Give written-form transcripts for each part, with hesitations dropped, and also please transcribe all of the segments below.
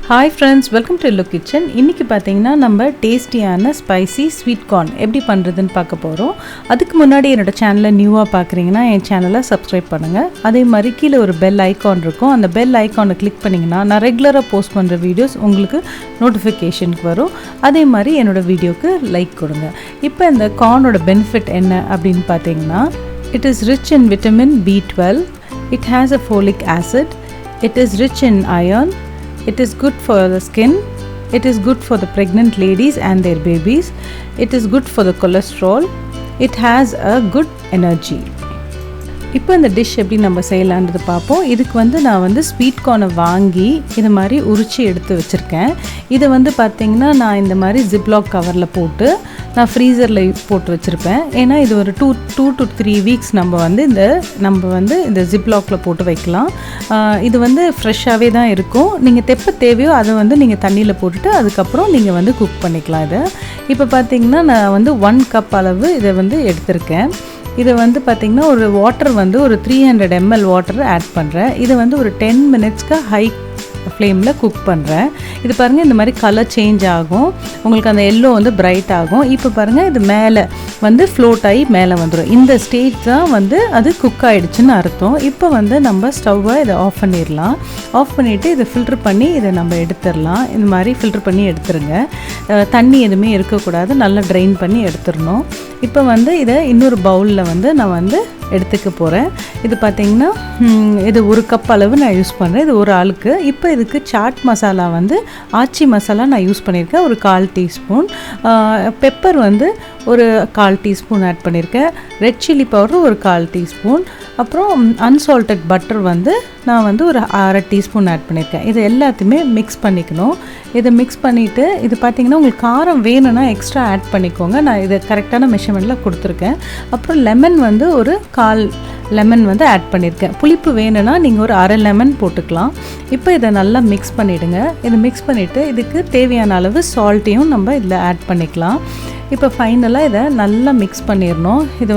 Hi friends, welcome to Hello Kitchen. இன்னைக்கு பாத்தீங்கன்னா நம்ம டேஸ்டியான ஸ்பைசி ஸ்வீட் கார்ன் எப்படி பண்றதுன்னு பார்க்க போறோம். அதுக்கு முன்னாடி என்னோட சேனலை நியூவா பார்க்கறீங்கன்னா என் சேனலை சப்ஸ்கிரைப் பண்ணுங்க. அதே மாதிரி கீழ ஒரு பெல் ஐகான் இருக்கும். அந்த பெல் ஐகானை கிளிக் பண்ணீங்கன்னா நான் ரெகுலரா போஸ்ட் பண்ற வீடியோஸ் உங்களுக்கு நோட்டிஃபிகேஷனுக்கு வரும். அதே மாதிரி என்னோட வீடியோக்கு லைக் கொடுங்க. இப்போ இந்த கார்னோட பெனிஃபிட் என்ன அப்படின்னு பார்த்தீங்கன்னா it is rich in vitamin B12, it has a folic acid, it is rich in iron, it is good for the skin, it is good for the pregnant ladies and their babies, it is good for the cholesterol, it has a good energy. இப்போ இந்த dish எப்படி நம்ம செய்யலான்றது பார்ப்போம். இதுக்கு நான் sweet கார்னை வாங்கி இது மாதிரி உரிச்சு எடுத்து வச்சுருக்கேன். இதை பார்த்தீங்கன்னா நான் இந்த மாதிரி ஜிப்லாக் கவரில் போட்டு நான் ஃப்ரீசரில் போட்டு வச்சுருப்பேன். ஏன்னா இது ஒரு டூ to 3 வீக்ஸ் நம்ம இந்த ஜிப்லாக்கில் போட்டு வைக்கலாம். இது ஃப்ரெஷ்ஷாகவே தான் இருக்கும். நீங்கள் தெப்ப தேவையோ அதை நீங்கள் தண்ணியில் போட்டுட்டு அதுக்கப்புறம் நீங்கள் குக் பண்ணிக்கலாம். இதை இப்போ பார்த்தீங்கன்னா நான் 1 கப் அளவு இதை எடுத்திருக்கேன். இதை பார்த்திங்கன்னா ஒரு வாட்டர் ஒரு 300 ml வாட்டர் ஆட் பண்ணுறேன். இதை ஒரு 10 மினிட்ஸ்க்கு ஹை ஃப்ளேமில் குக் பண்ணுறேன். இது பாருங்கள், இந்த மாதிரி கலர் சேஞ்ச் ஆகும், உங்களுக்கு அந்த எல்லோ பிரைட் ஆகும். இப்போ பாருங்கள், இது மேலே ஃப்ளோட் ஆகி மேலே வந்துடும். இந்த ஸ்டேஜ் தான் அது குக் ஆகிடுச்சுன்னு அர்த்தம். இப்போ நம்ம ஸ்டவ்வை இதை ஆஃப் பண்ணிடலாம். ஆஃப் பண்ணிவிட்டு இதை ஃபில்ட்ரு பண்ணி இதை நம்ம எடுத்துடலாம். இந்த மாதிரி ஃபில்ட்ரு பண்ணி எடுத்துருங்க. தண்ணி எதுவுமே இருக்கக்கூடாது, நல்லா ட்ரைன் பண்ணி எடுத்துடணும். இப்போ இதை இன்னொரு பவுலில் நான் எடுத்துக்க போகிறேன். இது பார்த்திங்கன்னா இது 1 கப் அளவு நான் யூஸ் பண்ணுறேன். இது ஒரு ஆளுக்கு. இப்போ இதுக்கு சாட் மசாலா ஆச்சி மசாலா நான் யூஸ் பண்ணியிருக்கேன், ஒரு 1/4 டீஸ்பூன். பெப்பர் ஒரு 1/4 டீஸ்பூன் ஆட் பண்ணியிருக்கேன். ரெட் சில்லி பவுடர் ஒரு 1/4 டீஸ்பூன். அப்புறம் அன்சால்டட் பட்டர் நான் ஒரு 1/2 டீஸ்பூன் ஆட் பண்ணியிருக்கேன். இது எல்லாத்தையுமே மிக்ஸ் பண்ணிக்கணும். இதை மிக்ஸ் பண்ணிவிட்டு இது பார்த்திங்கன்னா உங்களுக்கு காரம் வேணும்னா எக்ஸ்ட்ரா ஆட் பண்ணிக்கோங்க. நான் இதை கரெக்டான மெஷர்மெண்ட்டில் கொடுத்துருக்கேன். அப்புறம் லெமன் ஒரு 1/4 லெமன் ஆட் பண்ணியிருக்கேன். புளிப்பு வேணும்னா நீங்கள் ஒரு 1/2 லெமன் போட்டுக்கலாம். இப்போ இதை நல்லா மிக்ஸ் பண்ணிவிடுங்க. இதை மிக்ஸ் பண்ணிவிட்டு இதுக்கு தேவையான அளவு சால்ட்டையும் நம்ம இதில் ஆட் பண்ணிக்கலாம். இப்போ ஃபைனலாக இதை நல்லா மிக்ஸ் பண்ணிடணும். இது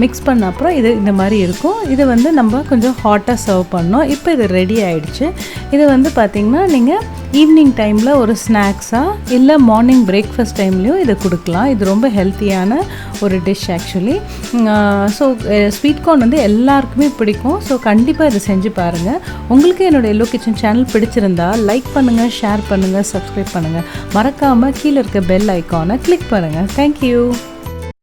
மிக்ஸ் பண்ண அப்புறம் இது இந்த மாதிரி இருக்கும். இது நம்ம கொஞ்சம் ஹாட்டாக சர்வ் பண்ணோம். இப்போ இது ரெடி ஆகிடுச்சு. இது பார்த்திங்கன்னா நீங்கள் ஈவினிங் டைமில் ஒரு ஸ்நாக்ஸாக இல்லை மார்னிங் பிரேக்ஃபாஸ்ட் டைம்லேயும் இதை கொடுக்கலாம். இது ரொம்ப ஹெல்த்தியான ஒரு dish actually. So sweet corn எல்லாருக்குமே பிடிக்கும். ஸோ கண்டிப்பாக இதை செஞ்சு பாருங்கள். உங்களுக்கு என்னோடய எல்லோ கிச்சன் சேனல் பிடிச்சிருந்தா லைக் பண்ணுங்கள், ஷேர் பண்ணுங்கள், சப்ஸ்கிரைப் பண்ணுங்கள். மறக்காமல் கீழே இருக்க பெல் ஐக்கானை கிளிக் பண்ணுங்கள். தேங்க்யூ.